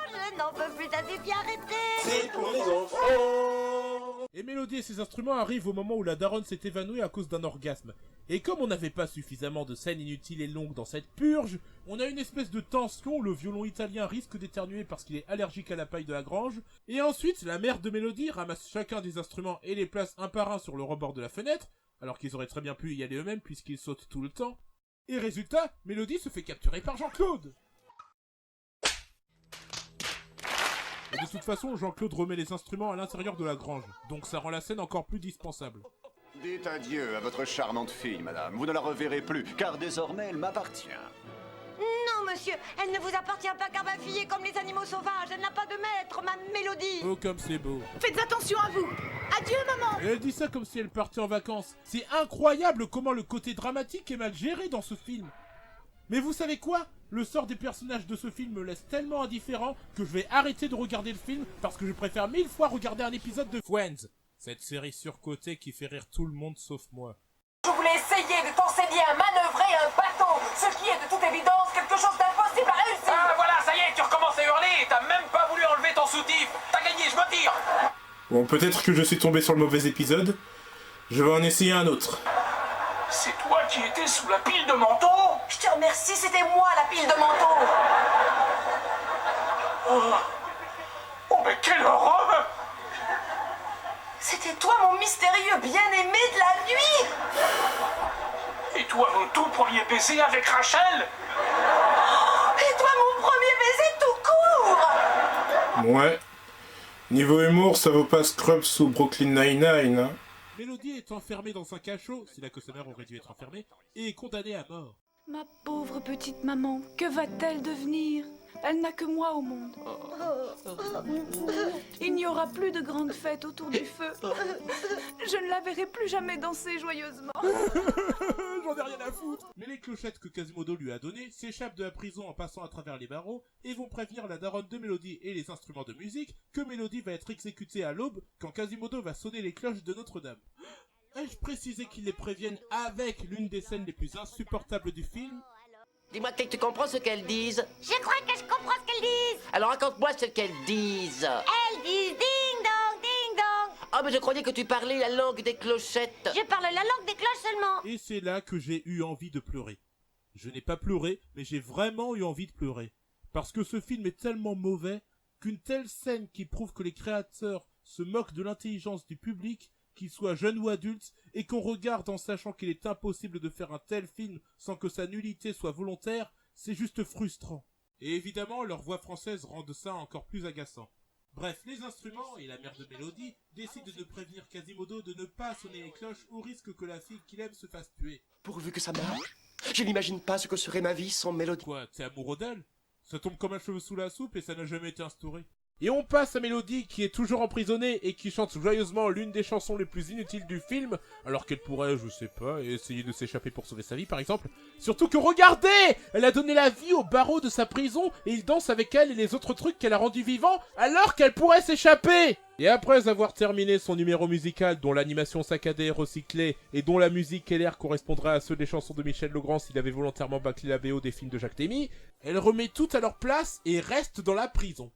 Je n'en peux plus, ça suffit, arrêtez. C'est pour les enfants. Et Mélodie et ses instruments arrivent au moment où la daronne s'est évanouie à cause d'un orgasme. Et comme on n'avait pas suffisamment de scènes inutiles et longues dans cette purge, on a une espèce de tension où le violon italien risque d'éternuer parce qu'il est allergique à la paille de la grange. Et ensuite, la mère de Mélodie ramasse chacun des instruments et les place un par un sur le rebord de la fenêtre, alors qu'ils auraient très bien pu y aller eux-mêmes puisqu'ils sautent tout le temps. Et résultat, Mélodie se fait capturer par Jean-Claude. Et de toute façon, Jean-Claude remet les instruments à l'intérieur de la grange, donc ça rend la scène encore plus dispensable. Dites adieu à votre charmante fille, madame. Vous ne la reverrez plus, car désormais elle m'appartient. Non, monsieur, elle ne vous appartient pas car ma fille est comme les animaux sauvages. Elle n'a pas de maître, ma Mélodie. Oh, comme c'est beau. Faites attention à vous. Adieu, maman. Et elle dit ça comme si elle partait en vacances. C'est incroyable comment le côté dramatique est mal géré dans ce film. Mais vous savez quoi? Le sort des personnages de ce film me laisse tellement indifférent que je vais arrêter de regarder le film parce que je préfère 1000 fois regarder un épisode de Friends. Cette série surcotée qui fait rire tout le monde sauf moi. Je voulais essayer de t'enseigner à manœuvrer un bateau, ce qui est de toute évidence quelque chose d'impossible à réussir. Ah voilà, ça y est, tu recommences à hurler, t'as même pas voulu enlever ton soutif. T'as gagné, je me tire. Bon, peut-être que je suis tombé sur le mauvais épisode. Je vais en essayer un autre. C'est toi qui étais sous la pile de manteaux? Je te remercie, c'était moi la pile de manteaux. Oh mais quelle horreur! C'était toi mon mystérieux bien-aimé de la nuit. Et toi mon tout premier baiser avec Rachel? Et toi mon premier baiser tout court. Ouais. Niveau humour, ça vaut pas Scrubs ou Brooklyn Nine-Nine, hein. Mélodie est enfermée dans un cachot, c'est là que sa mère aurait dû être enfermée, et est condamnée à mort. Ma pauvre petite maman, que va-t-elle devenir? Elle n'a que moi au monde. Il n'y aura plus de grandes fêtes autour du feu. Je ne la verrai plus jamais danser joyeusement. J'en ai rien à foutre. Mais les clochettes que Quasimodo lui a données s'échappent de la prison en passant à travers les barreaux et vont prévenir la daronne de Mélodie et les instruments de musique que Mélodie va être exécutée à l'aube quand Quasimodo va sonner les cloches de Notre-Dame. Ai-je précisé qu'ils les préviennent avec l'une des scènes les plus insupportables du film? Dis-moi que tu comprends ce qu'elles disent. Je crois que je comprends ce qu'elles disent. Alors raconte-moi ce qu'elles disent. Elles disent ding dong, ding dong. Ah, mais je croyais que tu parlais la langue des clochettes. Je parle la langue des cloches seulement. Et c'est là que j'ai eu envie de pleurer. Je n'ai pas pleuré, mais j'ai vraiment eu envie de pleurer. Parce que ce film est tellement mauvais qu'une telle scène qui prouve que les créateurs se moquent de l'intelligence du public, qu'il soit jeune ou adulte, et qu'on regarde en sachant qu'il est impossible de faire un tel film sans que sa nullité soit volontaire, c'est juste frustrant. Et évidemment, leur voix française rend ça encore plus agaçant. Bref, les instruments et la mère de Mélodie décident de prévenir Quasimodo de ne pas sonner les cloches au risque que la fille qu'il aime se fasse tuer. Pourvu que ça marche. Je n'imagine pas ce que serait ma vie sans Mélodie. Quoi, t'es amoureux d'elle? Ça tombe comme un cheveu sous la soupe et ça n'a jamais été instauré. Et on passe à Mélodie qui est toujours emprisonnée et qui chante joyeusement l'une des chansons les plus inutiles du film, alors qu'elle pourrait, je sais pas, essayer de s'échapper pour sauver sa vie par exemple. Surtout que regardez, elle a donné la vie au barreau de sa prison et il danse avec elle et les autres trucs qu'elle a rendus vivants alors qu'elle pourrait s'échapper. Et après avoir terminé son numéro musical dont l'animation saccadée est recyclée et dont la musique et l'air correspondraient à ceux des chansons de Michel Legrand s'il avait volontairement bâclé la BO des films de Jacques Demy, elle remet tout à leur place et reste dans la prison.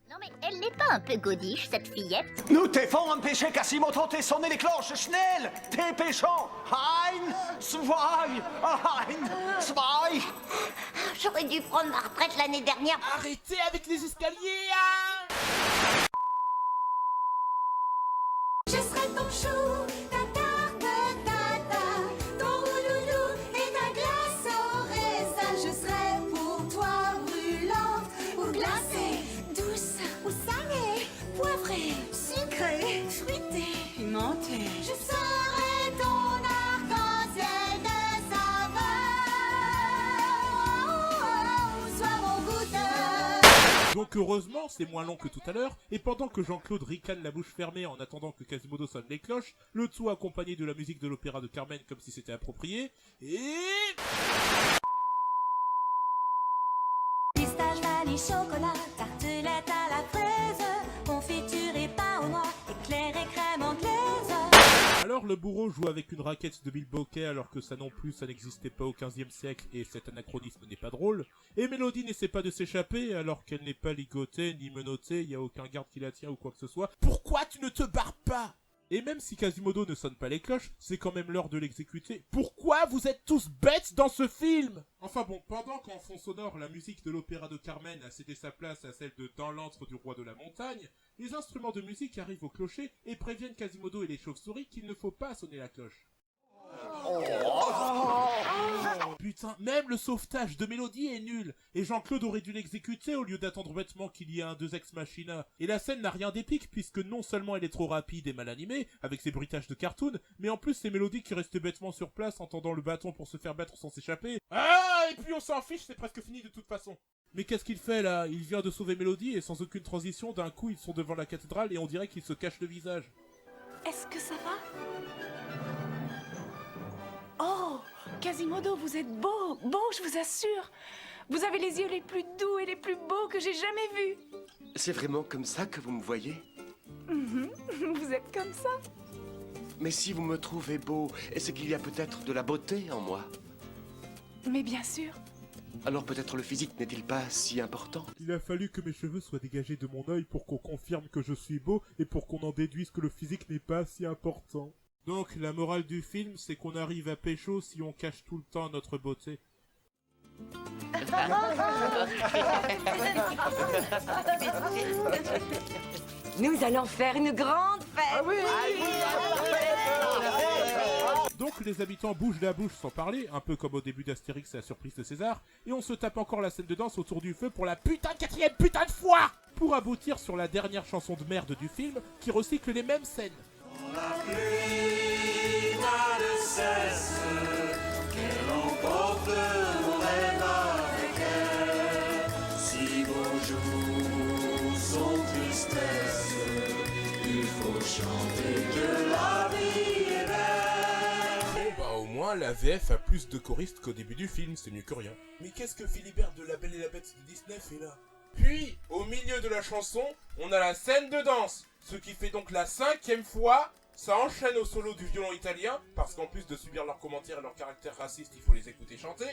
Non mais elle n'est pas un peu godiche, cette fillette? Nous t'effons un péché, Quasimodo, t'es sonné les cloches, schnell, t'es péchant. Ein, zwei, J'aurais dû prendre ma retraite l'année dernière. Arrêtez avec les escaliers, hein! Je serai ton chou, ta tarte, ton rouloulou et ta glace au raisin. Je serai pour toi brûlante ou glacée, douce ou salée, poivrée, sucrée, fruitée, pimentée. Je serai ton arc-en-ciel de saveur. Sois mon goûteur. Donc heureusement, c'est moins long que tout à l'heure, et pendant que Jean-Claude ricane la bouche fermée en attendant que Quasimodo sonne les cloches, le tout accompagné de la musique de l'opéra de Carmen comme si c'était approprié, et... Pistache, vanille, chocolat, tartelette à la fraise, confiture et pain aux noix, éclair et crème anglaise. Alors le bourreau joue avec une raquette de bilboquet alors que ça non plus ça n'existait pas au 15e siècle et cet anachronisme n'est pas drôle. Et Mélodie n'essaie pas de s'échapper alors qu'elle n'est pas ligotée ni menottée, y a aucun garde qui la tient ou quoi que ce soit. Pourquoi tu ne te barres pas? Et même si Quasimodo ne sonne pas les cloches, c'est quand même l'heure de l'exécuter. Pourquoi vous êtes tous bêtes dans ce film? Enfin bon, pendant qu'en fond sonore, la musique de l'opéra de Carmen a cédé sa place à celle de Dans l'antre du roi de la montagne, les instruments de musique arrivent au clocher et préviennent Quasimodo et les chauves-souris qu'il ne faut pas sonner la cloche. Putain, même le sauvetage de Mélodie est nul, et Jean-Claude aurait dû l'exécuter au lieu d'attendre bêtement qu'il y ait un Deus Ex Machina. Et la scène n'a rien d'épique puisque non seulement elle est trop rapide et mal animée, avec ses bruitages de cartoon, mais en plus c'est Mélodie qui reste bêtement sur place en tendant le bâton pour se faire battre sans s'échapper. Ah, et puis on s'en fiche, c'est presque fini de toute façon. Mais qu'est-ce qu'il fait là? Il vient de sauver Mélodie et sans aucune transition, d'un coup ils sont devant la cathédrale et on dirait qu'ils se cachent le visage. Est-ce que ça va? Oh, Quasimodo, vous êtes beau, je vous assure. Vous avez les yeux les plus doux et les plus beaux que j'ai jamais vus. C'est vraiment comme ça que vous me voyez? Vous êtes comme ça. Mais si vous me trouvez beau, est-ce qu'il y a peut-être de la beauté en moi? Mais bien sûr. Alors peut-être le physique n'est-il pas si important? Il a fallu que mes cheveux soient dégagés de mon œil pour qu'on confirme que je suis beau et pour qu'on en déduise que le physique n'est pas si important. Donc la morale du film, c'est qu'on arrive à pécho si on cache tout le temps notre beauté. Nous allons faire une grande fête. Donc les habitants bougent la bouche sans parler, un peu comme au début d'Astérix et la surprise de César, et on se tape encore la scène de danse autour du feu pour la putain de 4e putain de fois, pour aboutir sur la dernière chanson de merde du film, qui recycle les mêmes scènes. La pluie n'a de cesse qu'elle emporte mon rêve avec elle. Si Il faut chanter que la vie est belle. Bon bah au moins la VF a plus de choristes qu'au début du film, c'est mieux que rien. Mais qu'est-ce que Philibert de La Belle et la Bête de Disney fait là? Puis, au milieu de la chanson, on a la scène de danse, ce qui fait donc la 5e fois. Ça enchaîne au solo du violon italien, parce qu'en plus de subir leurs commentaires et leur caractère raciste, il faut les écouter chanter.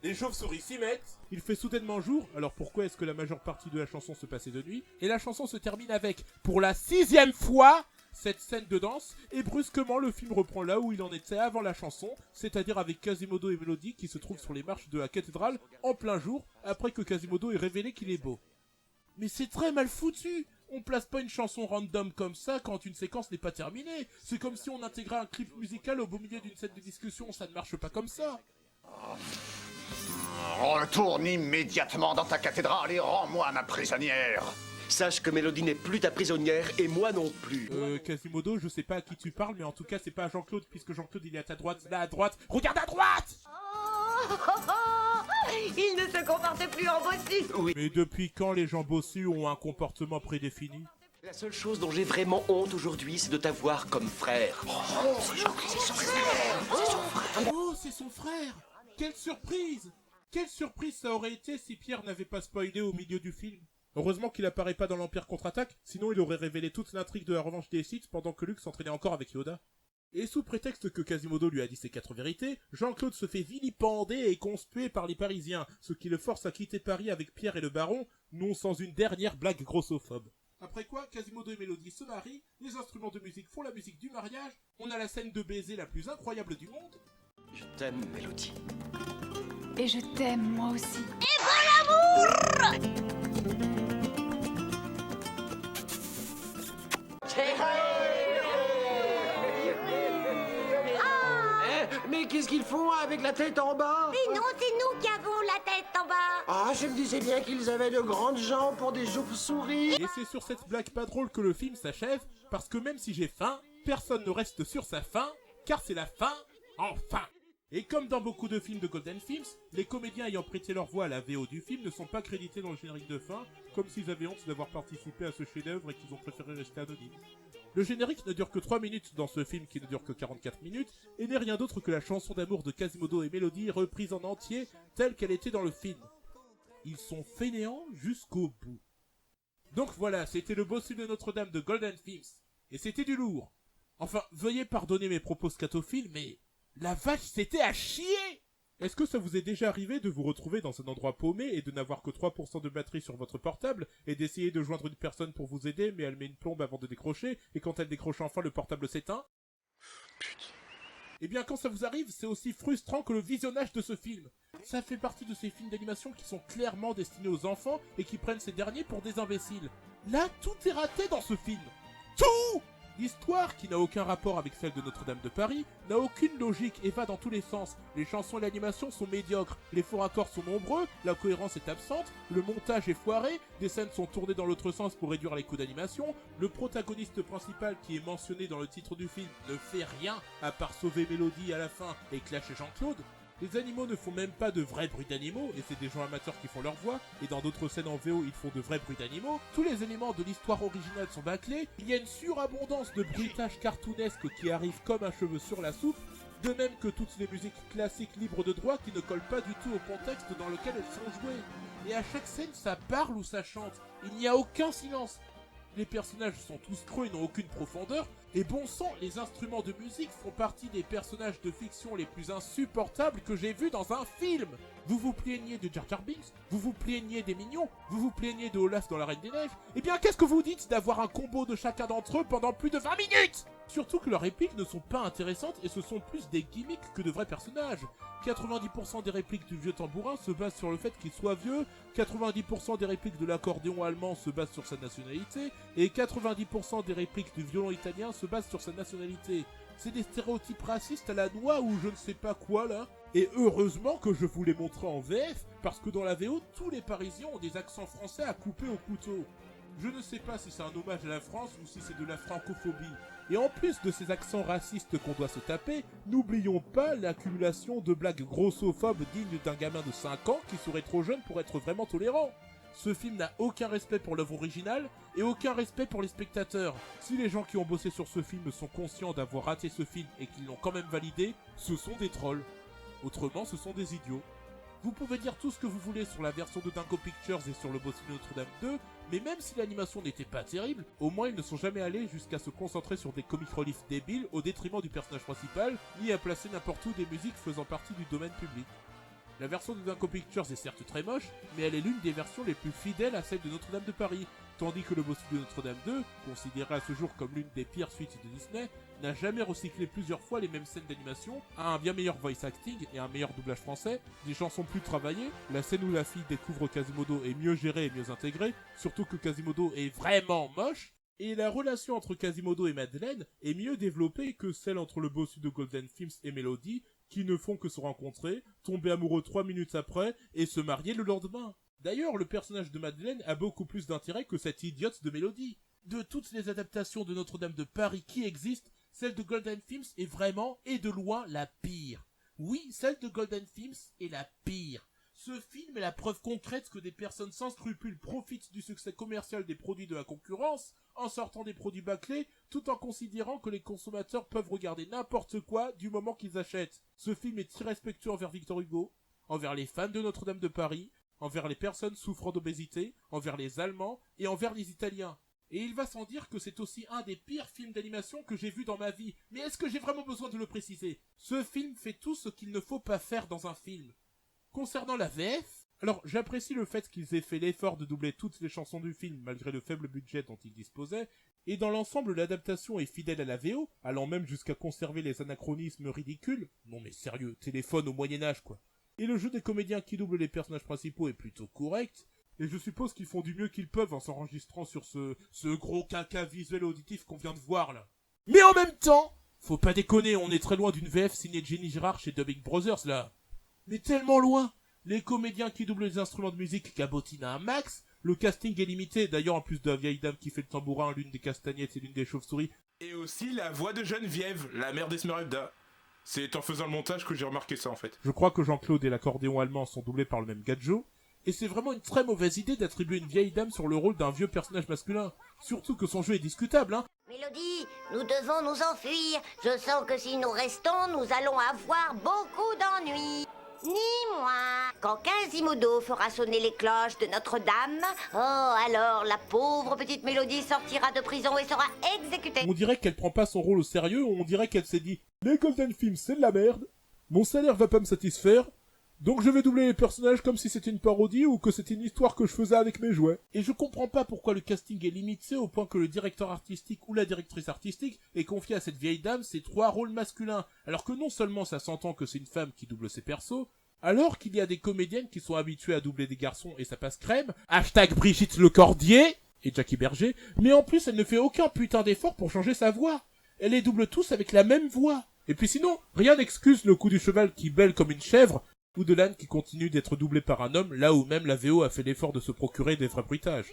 Les chauves-souris s'y mettent. Il fait soudainement jour, alors pourquoi est-ce que la majeure partie de la chanson se passait de nuit? Et la chanson se termine avec, pour la 6e fois, cette scène de danse, et brusquement le film reprend là où il en était avant la chanson, c'est-à-dire avec Quasimodo et Mélodie qui se trouvent sur les marches de la cathédrale en plein jour, après que Quasimodo ait révélé qu'il est beau. Mais c'est très mal foutu! On place pas une chanson random comme ça quand une séquence n'est pas terminée. C'est comme si on intégrait un clip musical au beau milieu d'une scène de discussion, ça ne marche pas comme ça. Retourne immédiatement dans ta cathédrale et rends-moi ma prisonnière. Sache que Mélodie n'est plus ta prisonnière et moi non plus. Quasimodo, je sais pas à qui tu parles, mais en tout cas c'est pas à Jean-Claude, puisque Jean-Claude il est à ta droite, là à droite. Regarde à droite! Il ne se comporte plus en bossu. Oui. Mais depuis quand les gens bossus ont un comportement prédéfini? La seule chose dont j'ai vraiment honte aujourd'hui, c'est de t'avoir comme frère. Oh, c'est son frère. Oh, c'est son frère. Quelle surprise! Quelle surprise ça aurait été si Pierre n'avait pas spoilé au milieu du film. Heureusement qu'il apparaît pas dans l'Empire contre-attaque, sinon il aurait révélé toute l'intrigue de la revanche des Sith pendant que Luke s'entraînait encore avec Yoda. Et sous prétexte que Quasimodo lui a dit ses 4 vérités, Jean-Claude se fait vilipender et conspuer par les Parisiens, ce qui le force à quitter Paris avec Pierre et le Baron, non sans une dernière blague grossophobe. Après quoi, Quasimodo et Mélodie se marient, les instruments de musique font la musique du mariage, on a la scène de baiser la plus incroyable du monde. Je t'aime, Mélodie. Et je t'aime, moi aussi. Et bon l'amour! Mais qu'est-ce qu'ils font avec la tête en bas? Mais non, c'est nous qui avons la tête en bas. Ah, je me disais bien qu'ils avaient de grandes jambes pour des chauves-souris. Et c'est sur cette blague pas drôle que le film s'achève, parce que même si j'ai faim, personne ne reste sur sa faim, car c'est la fin, enfin. Et comme dans beaucoup de films de Golden Films, les comédiens ayant prêté leur voix à la VO du film ne sont pas crédités dans le générique de fin, comme s'ils avaient honte d'avoir participé à ce chef-d'œuvre et qu'ils ont préféré rester anonymes. Le générique ne dure que 3 minutes dans ce film qui ne dure que 44 minutes, et n'est rien d'autre que la chanson d'amour de Quasimodo et Mélodie reprise en entier, telle qu'elle était dans le film. Ils sont fainéants jusqu'au bout. Donc voilà, c'était le bossu de Notre-Dame de Golden Films, et c'était du lourd. Enfin, veuillez pardonner mes propos scatophiles, mais la vache, c'était à chier! Est-ce que ça vous est déjà arrivé de vous retrouver dans un endroit paumé et de n'avoir que 3% de batterie sur votre portable et d'essayer de joindre une personne pour vous aider mais elle met une plombe avant de décrocher et quand elle décroche enfin le portable s'éteint? Eh bien quand ça vous arrive, c'est aussi frustrant que le visionnage de ce film. Ça fait partie de ces films d'animation qui sont clairement destinés aux enfants et qui prennent ces derniers pour des imbéciles. Là, tout est raté dans ce film. Tout! L'histoire, qui n'a aucun rapport avec celle de Notre-Dame de Paris, n'a aucune logique et va dans tous les sens. Les chansons et l'animation sont médiocres, les faux raccords sont nombreux, la cohérence est absente, le montage est foiré, des scènes sont tournées dans l'autre sens pour réduire les coûts d'animation, le protagoniste principal qui est mentionné dans le titre du film ne fait rien à part sauver Mélodie à la fin et clasher Jean-Claude. Les animaux ne font même pas de vrais bruits d'animaux, et c'est des gens amateurs qui font leur voix, et dans d'autres scènes en VO, ils font de vrais bruits d'animaux. Tous les éléments de l'histoire originale sont bâclés, il y a une surabondance de bruitage cartoonesque qui arrive comme un cheveu sur la soupe, de même que toutes les musiques classiques libres de droit qui ne collent pas du tout au contexte dans lequel elles sont jouées. Et à chaque scène, ça parle ou ça chante, il n'y a aucun silence. Les personnages sont tous creux et n'ont aucune profondeur, et bon sang, les instruments de musique font partie des personnages de fiction les plus insupportables que j'ai vus dans un film. Vous vous plaignez de Jar Jar Binks, vous vous plaignez des Mignons, vous vous plaignez de Olaf dans La Reine des Neiges, et bien qu'est-ce que vous dites d'avoir un combo de chacun d'entre eux pendant plus de 20 minutes? Surtout que leurs répliques ne sont pas intéressantes et ce sont plus des gimmicks que de vrais personnages. 90% des répliques du vieux tambourin se basent sur le fait qu'il soit vieux, 90% des répliques de l'accordéon allemand se basent sur sa nationalité, et 90% des répliques du violon italien se basent sur sa nationalité. C'est des stéréotypes racistes à la noix ou je ne sais pas quoi là. Et heureusement que je vous les montrais en VF, parce que dans la VO, tous les Parisiens ont des accents français à couper au couteau. Je ne sais pas si c'est un hommage à la France ou si c'est de la francophobie. Et en plus de ces accents racistes qu'on doit se taper, n'oublions pas l'accumulation de blagues grossophobes dignes d'un gamin de 5 ans qui serait trop jeune pour être vraiment tolérant. Ce film n'a aucun respect pour l'œuvre originale et aucun respect pour les spectateurs. Si les gens qui ont bossé sur ce film sont conscients d'avoir raté ce film et qu'ils l'ont quand même validé, ce sont des trolls. Autrement, ce sont des idiots. Vous pouvez dire tout ce que vous voulez sur la version de Dingo Pictures et sur le boss de Notre-Dame 2, mais même si l'animation n'était pas terrible, au moins ils ne sont jamais allés jusqu'à se concentrer sur des comic relief débiles au détriment du personnage principal, ni à placer n'importe où des musiques faisant partie du domaine public. La version de Dingo Pictures est certes très moche, mais elle est l'une des versions les plus fidèles à celle de Notre-Dame de Paris, tandis que le boss de Notre-Dame 2, considéré à ce jour comme l'une des pires suites de Disney, n'a jamais recyclé plusieurs fois les mêmes scènes d'animation, a un bien meilleur voice acting et un meilleur doublage français, des chansons plus travaillées, la scène où la fille découvre Quasimodo est mieux gérée et mieux intégrée, surtout que Quasimodo est vraiment moche, et la relation entre Quasimodo et Madeleine est mieux développée que celle entre le bossu de Golden Films et Melody, qui ne font que se rencontrer, tomber amoureux 3 minutes après et se marier le lendemain. D'ailleurs, le personnage de Madeleine a beaucoup plus d'intérêt que cette idiote de Mélodie. De toutes les adaptations de Notre-Dame de Paris qui existent, celle de Golden Films est vraiment et de loin la pire. Oui, celle de Golden Films est la pire. Ce film est la preuve concrète que des personnes sans scrupules profitent du succès commercial des produits de la concurrence en sortant des produits bâclés tout en considérant que les consommateurs peuvent regarder n'importe quoi du moment qu'ils achètent. Ce film est irrespectueux envers Victor Hugo, envers les fans de Notre-Dame de Paris, envers les personnes souffrant d'obésité, envers les Allemands et envers les Italiens. Et il va sans dire que c'est aussi un des pires films d'animation que j'ai vu dans ma vie. Mais est-ce que j'ai vraiment besoin de le préciser? Ce film fait tout ce qu'il ne faut pas faire dans un film. Concernant la VF, alors j'apprécie le fait qu'ils aient fait l'effort de doubler toutes les chansons du film malgré le faible budget dont ils disposaient, et dans l'ensemble l'adaptation est fidèle à la VO, allant même jusqu'à conserver les anachronismes ridicules. Non mais sérieux, téléphone au Moyen-Âge quoi. Et le jeu des comédiens qui doublent les personnages principaux est plutôt correct, et je suppose qu'ils font du mieux qu'ils peuvent en s'enregistrant sur ce gros caca visuel et auditif qu'on vient de voir là. Mais en même temps, faut pas déconner, on est très loin d'une VF signée Jenny Girard chez Dubbing Brothers là. Mais tellement loin. Les comédiens qui doublent les instruments de musique cabotinent à un max, le casting est limité, d'ailleurs en plus de la vieille dame qui fait le tambourin, l'une des castagnettes et l'une des chauves-souris. Et aussi la voix de Geneviève, la mère d'Esmeralda. C'est en faisant le montage que j'ai remarqué ça en fait. Je crois que Jean-Claude et l'accordéon allemand sont doublés par le même Gadjo, et c'est vraiment une très mauvaise idée d'attribuer une vieille dame sur le rôle d'un vieux personnage masculin. Surtout que son jeu est discutable, hein. Mélodie, nous devons nous enfuir. Je sens que si nous restons, nous allons avoir beaucoup d'ennuis. Ni moi. Quand Quasimodo fera sonner les cloches de Notre-Dame, oh alors la pauvre petite Mélodie sortira de prison et sera exécutée. On dirait qu'elle prend pas son rôle au sérieux, ou on dirait qu'elle s'est dit « Les Golden Films c'est de la merde, mon salaire va pas me satisfaire, donc je vais doubler les personnages comme si c'était une parodie ou que c'était une histoire que je faisais avec mes jouets. » Et je comprends pas pourquoi le casting est limité au point que le directeur artistique ou la directrice artistique ait confié à cette vieille dame ces 3 rôles masculins, alors que non seulement ça s'entend que c'est une femme qui double ses persos, alors qu'il y a des comédiennes qui sont habituées à doubler des garçons et ça passe crème, hashtag Brigitte Lecordier et Jackie Berger, mais en plus elle ne fait aucun putain d'effort pour changer sa voix. Elle les double tous avec la même voix. Et puis sinon, rien n'excuse le coup du cheval qui bêle comme une chèvre, ou de l'âne qui continue d'être doublé par un homme, là où même la VO a fait l'effort de se procurer des vrais bruitages.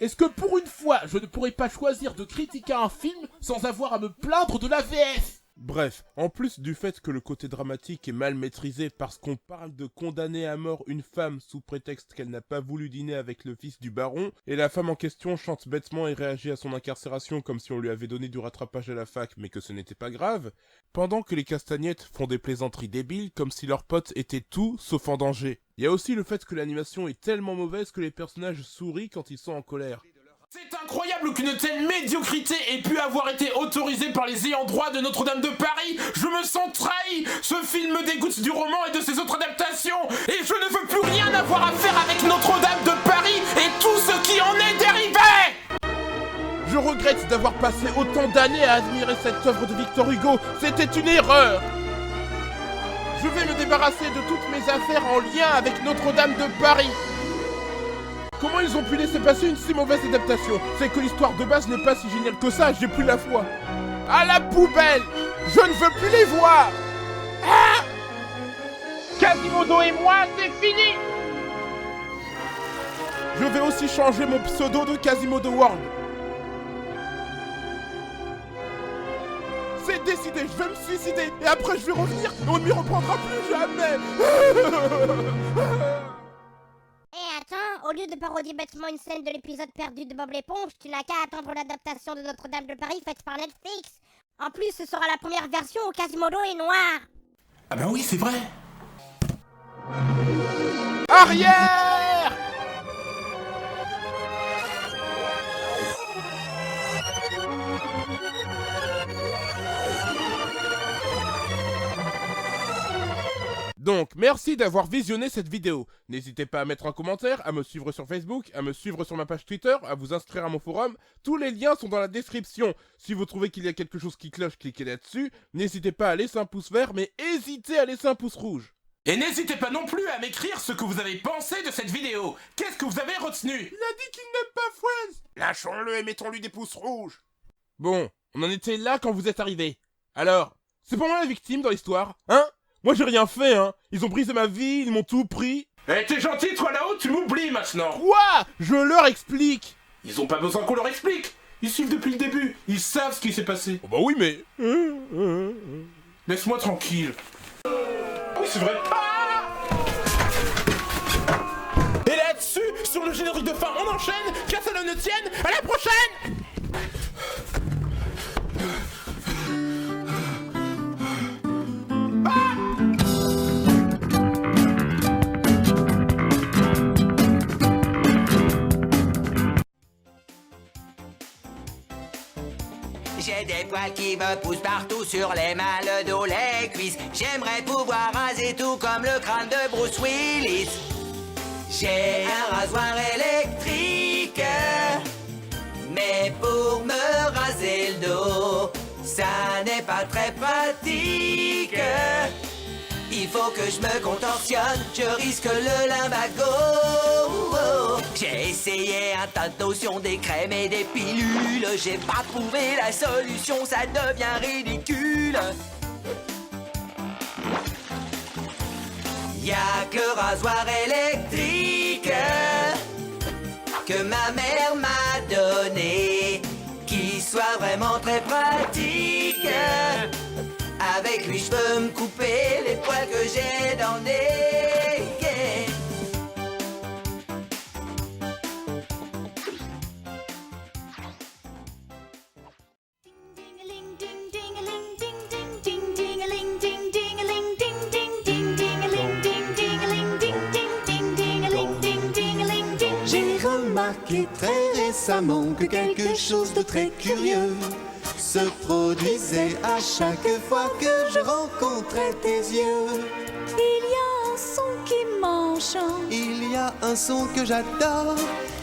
Est-ce que pour une fois, je ne pourrais pas choisir de critiquer un film sans avoir à me plaindre de la VF ? Bref, en plus du fait que le côté dramatique est mal maîtrisé parce qu'on parle de condamner à mort une femme sous prétexte qu'elle n'a pas voulu dîner avec le fils du baron, et la femme en question chante bêtement et réagit à son incarcération comme si on lui avait donné du rattrapage à la fac mais que ce n'était pas grave, pendant que les castagnettes font des plaisanteries débiles comme si leurs potes étaient tout sauf en danger. Il y a aussi le fait que l'animation est tellement mauvaise que les personnages sourient quand ils sont en colère. C'est incroyable qu'une telle médiocrité ait pu avoir été autorisée par les ayants droit de Notre-Dame de Paris. Je me sens trahi. Ce film me dégoûte du roman et de ses autres adaptations. Et je ne veux plus rien avoir à faire avec Notre-Dame de Paris et tout ce qui en est dérivé. Je regrette d'avoir passé autant d'années à admirer cette œuvre de Victor Hugo. C'était une erreur. Je vais me débarrasser de toutes mes affaires en lien avec Notre-Dame de Paris. Comment ils ont pu laisser passer une si mauvaise adaptation? C'est que l'histoire de base n'est pas si géniale que ça, j'ai plus la foi. À la poubelle! Je ne veux plus les voir! Ah! Quasimodo et moi, c'est fini! Je vais aussi changer mon pseudo de Quasimodo World. C'est décidé, je vais me suicider et après je vais revenir et on ne m'y reprendra plus jamais. Et attends, au lieu lieu de parodier bêtement une scène de l'épisode perdu de Bob l'éponge, tu n'as qu'à attendre l'adaptation de Notre-Dame de Paris faite par Netflix. En plus, ce sera la première version où Quasimodo est noir. Ah ben oui, c'est vrai. Arrière! Donc, merci d'avoir visionné cette vidéo. N'hésitez pas à mettre un commentaire, à me suivre sur Facebook, à me suivre sur ma page Twitter, à vous inscrire à mon forum. Tous les liens sont dans la description. Si vous trouvez qu'il y a quelque chose qui cloche, cliquez là-dessus. N'hésitez pas à laisser un pouce vert, mais hésitez à laisser un pouce rouge. Et n'hésitez pas non plus à m'écrire ce que vous avez pensé de cette vidéo. Qu'est-ce que vous avez retenu? Il a dit qu'il n'aime pas Friends. Lâchons-le et mettons-lui des pouces rouges. Bon, on en était là quand vous êtes arrivés. Alors, c'est pas moi la victime dans l'histoire, hein? Moi j'ai rien fait, hein. Ils ont brisé ma vie, ils m'ont tout pris. Eh, t'es gentil, toi là-haut, tu m'oublies maintenant. Quoi? Je leur explique. Ils ont pas besoin qu'on leur explique. Ils suivent depuis le début. Ils savent ce qui s'est passé. Oh bah oui, mais... Laisse-moi tranquille. Oui, c'est vrai. Et là-dessus, sur le générique de fin, on enchaîne. Qu'à cela ne tienne, à la prochaine. J'ai des poils qui me poussent partout sur les mains, le dos, les cuisses. J'aimerais pouvoir raser tout comme le crâne de Bruce Willis. J'ai un rasoir électrique, mais pour me raser le dos, ça n'est pas très pratique. Il faut que je me contorsionne, je risque le lumbago. J'ai essayé un tas de notions, des crèmes et des pilules. J'ai pas trouvé la solution, ça devient ridicule. Y'a que le rasoir électrique que ma mère m'a donné, qui soit vraiment très pratique. Avec lui, je peux me couper les poils que j'ai dans le nez. J'ai remarqué très récemment que quelque chose de très curieux se produisait à chaque fois que je rencontrais tes yeux. Il y a un son qui m'enchante. Il y a un son que j'adore.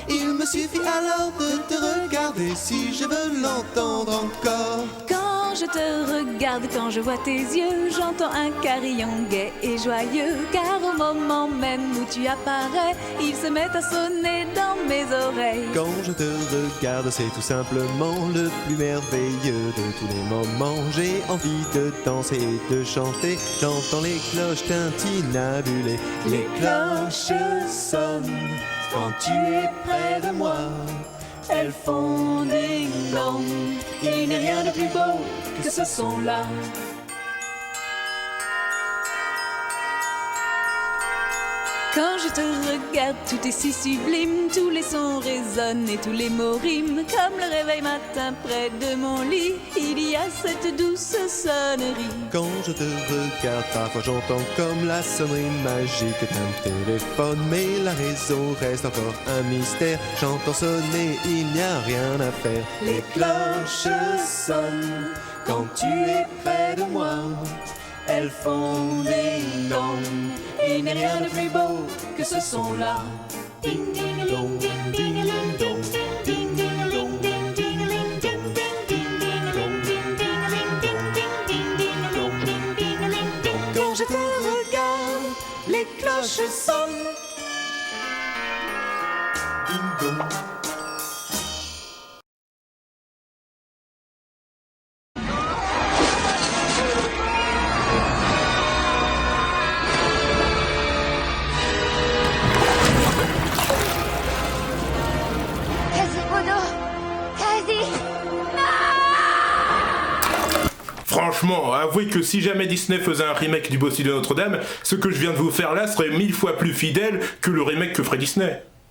Il me suffit alors de te regarder si je veux l'entendre encore. Quand je te regarde, quand je vois tes yeux, j'entends un carillon gai et joyeux. Car au moment même où tu apparais, il se met à sonner dans mes oreilles. Quand je te regarde, c'est tout simplement le plus merveilleux de tous les moments. J'ai envie de danser et de chanter. J'entends les cloches tintinabulées. Les cloches sonnent quand tu es près de moi. Elles font ding-dong. Il n'est rien de plus beau que ce son-là. Quand je te regarde, tout est si sublime. Tous les sons résonnent et tous les mots riment. Comme le réveil matin près de mon lit, il y a cette douce sonnerie. Quand je te regarde, parfois j'entends comme la sonnerie magique d'un téléphone. Mais la raison reste encore un mystère. J'entends sonner, il n'y a rien à faire. Les cloches sonnent quand tu es près de moi. Elles font ding-dong. Il n'est rien de plus beau que ce son-là. Ding ding dong, ding ding ding dong, ding ding dong, ding ding ding dong, ding ding dong, ding ding ding dong, ding ding dong. Quand je te regarde, les cloches sonnent. Ding-dong. Franchement, avouez que si jamais Disney faisait un remake du Bossu de Notre-Dame, ce que je viens de vous faire là serait 1000 fois plus fidèle que le remake que ferait Disney.